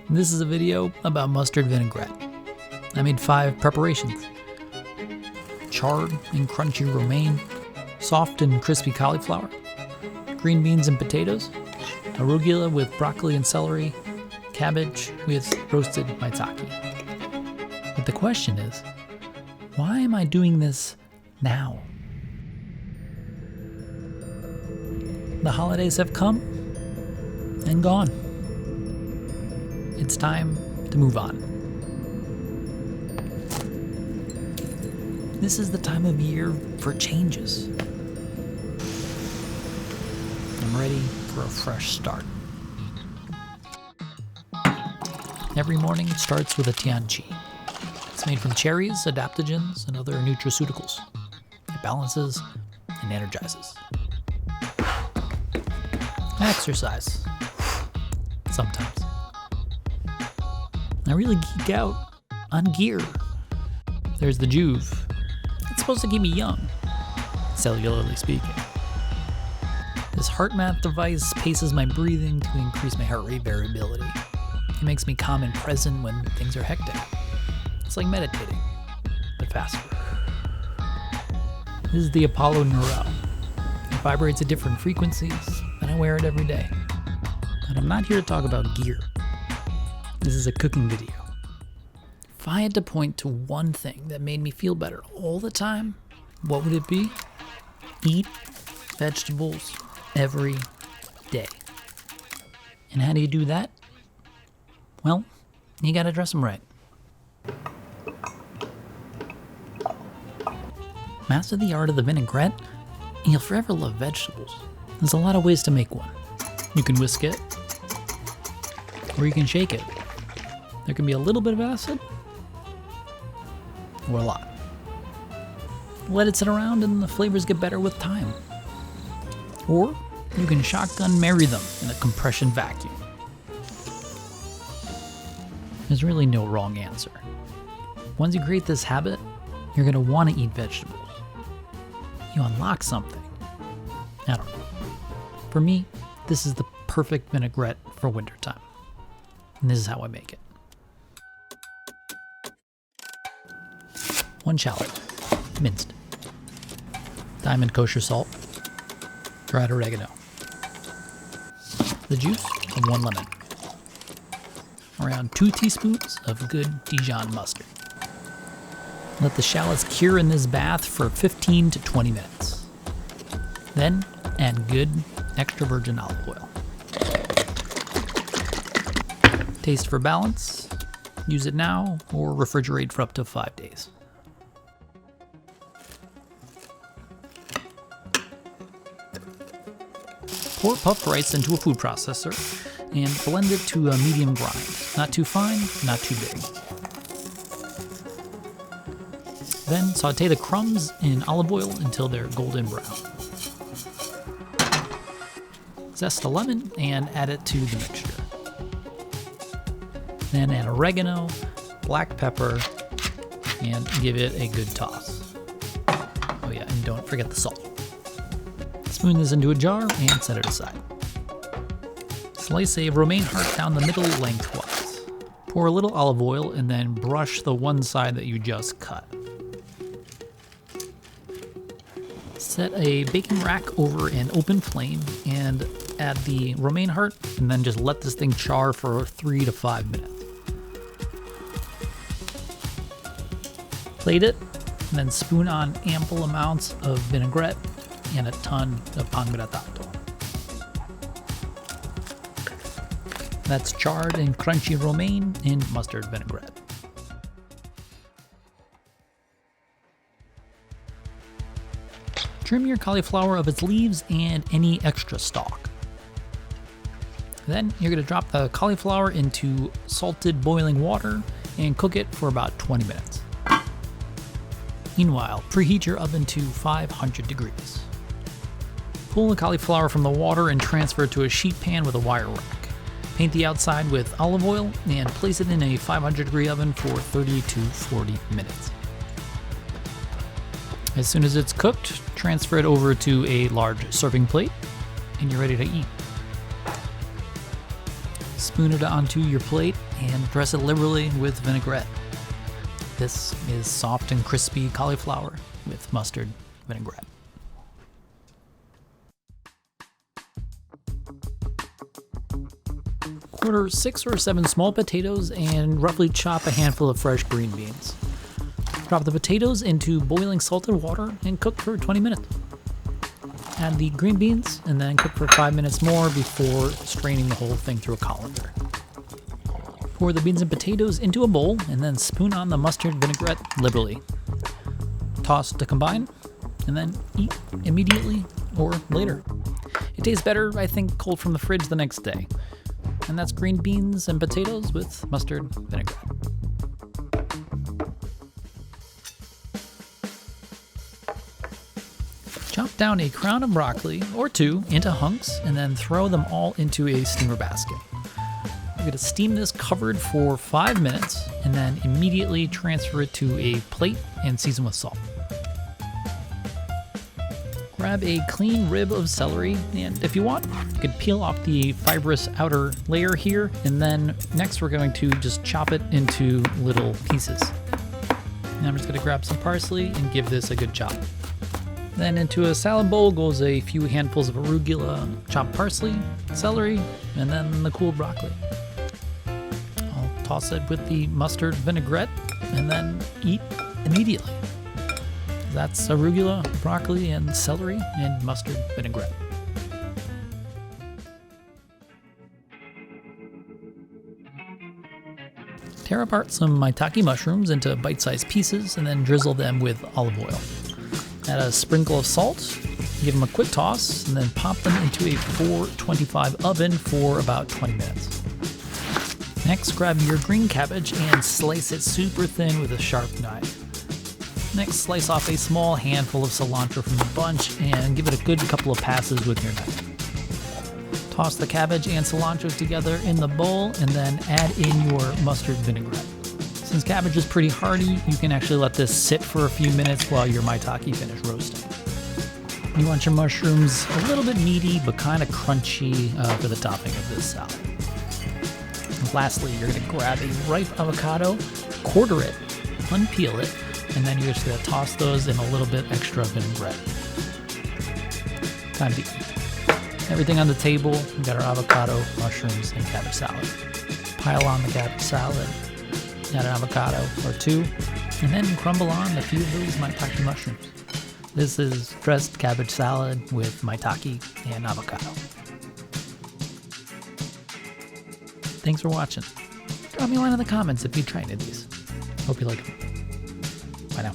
This is a video about mustard vinaigrette. I made 5 preparations. Charred and crunchy romaine, soft and crispy cauliflower, green beans and potatoes, arugula with broccoli and celery, cabbage with roasted maitake. But the question is, why am I doing this now? The holidays have come and gone. It's time to move on. This is the time of year for changes. I'm ready for a fresh start. Every morning starts with a TianChi. It's made from cherries, adaptogens, and other nutraceuticals. It balances and energizes. I exercise. Sometimes. I really geek out on gear. There's the Joovv. It's supposed to keep me young, cellularly speaking. This HeartMath device paces my breathing to increase my heart rate variability. It makes me calm and present when things are hectic. It's like meditating, but faster. This is the Apollo Neuro. It vibrates at different frequencies, and I wear it every day. But I'm not here to talk about gear. This is a cooking video. If I had to point to one thing that made me feel better all the time, what would it be? Eat vegetables every day. And how do you do that? Well, you gotta dress them right. Master the art of the vinaigrette, and you'll forever love vegetables. There's a lot of ways to make one. You can whisk it, or you can shake it. There can be a little bit of acid, or a lot. Let it sit around and the flavors get better with time. Or you can shotgun marry them in a compression vacuum. There's really no wrong answer. Once you create this habit, you're going to want to eat vegetables. You unlock something. I don't know. For me, this is the perfect vinaigrette for wintertime. And this is how I make it. 1 shallot, minced. Diamond kosher salt. Dried oregano. The juice of 1 lemon. Around 2 teaspoons of good Dijon mustard. Let the shallots cure in this bath for 15 to 20 minutes. Then add good extra virgin olive oil. Taste for balance. Use it now or refrigerate for up to 5 days. Pour puffed rice into a food processor and blend it to a medium grind. Not too fine, not too big. Then saute the crumbs in olive oil until they're golden brown. Zest a lemon and add it to the mixture. Then add oregano, black pepper, and give it a good toss. Oh yeah, and don't forget the salt. Spoon this into a jar and set it aside. Slice a romaine heart down the middle lengthwise. Pour a little olive oil and then brush the one side that you just cut. Set a baking rack over an open flame and add the romaine heart and then just let this thing char for 3 to 5 minutes. Plate it and then spoon on ample amounts of vinaigrette and a ton of Pangrattato. That's charred and crunchy romaine in mustard vinaigrette. Trim your cauliflower of its leaves and any extra stalk. Then you're going to drop the cauliflower into salted boiling water and cook it for about 20 minutes. Meanwhile, preheat your oven to 500 degrees. Pull the cauliflower from the water and transfer it to a sheet pan with a wire rack. Paint the outside with olive oil and place it in a 500 degree oven for 30 to 40 minutes. As soon as it's cooked, transfer it over to a large serving plate and you're ready to eat. spoon it onto your plate and dress it liberally with vinaigrette. This is soft and crispy cauliflower with mustard vinaigrette. Order 6 or 7 small potatoes and roughly chop a handful of fresh green beans. Drop the potatoes into boiling salted water and cook for 20 minutes. Add the green beans and then cook for 5 minutes more before straining the whole thing through a colander. Pour the beans and potatoes into a bowl and then spoon on the mustard vinaigrette liberally. Toss to combine and then eat immediately or later. It tastes better, I think, cold from the fridge the next day. And that's green beans and potatoes with mustard vinaigrette. Chop down a crown of broccoli or 2 into hunks and then throw them all into a steamer basket. You're going to steam this covered for 5 minutes and then immediately transfer it to a plate and season with salt. Grab a clean rib of celery, and if you want, you could peel off the fibrous outer layer here, and then next we're going to just chop it into little pieces. Now I'm just going to grab some parsley and give this a good chop. Then into a salad bowl goes a few handfuls of arugula, chopped parsley, celery, and then the cooled broccoli. I'll toss it with the mustard vinaigrette and then eat immediately. That's arugula, broccoli, and celery and mustard vinaigrette. Tear apart some Maitake mushrooms into bite-sized pieces and then drizzle them with olive oil. Add a sprinkle of salt, give them a quick toss, and then pop them into a 425 oven for about 20 minutes. Next, grab your green cabbage and slice it super thin with a sharp knife. Next, slice off a small handful of cilantro from the bunch and give it a good couple of passes with your knife. Toss the cabbage and cilantro together in the bowl and then add in your mustard vinaigrette. Since cabbage is pretty hardy, you can actually let this sit for a few minutes while your maitake finish roasting. You want your mushrooms a little bit meaty but kind of crunchy for the topping of this salad. And lastly, you're going to grab a ripe avocado, quarter it, unpeel it, and then you're just going to toss those in a little bit extra vinaigrette. Time to eat. Everything on the table, we got our avocado, mushrooms, and cabbage salad. Pile on the cabbage salad, add an avocado or 2, and then crumble on a few of those maitake mushrooms. This is dressed cabbage salad with maitake and avocado. Thanks for watching. Drop me a line in the comments if you try any of these. Hope you like them. Bye now.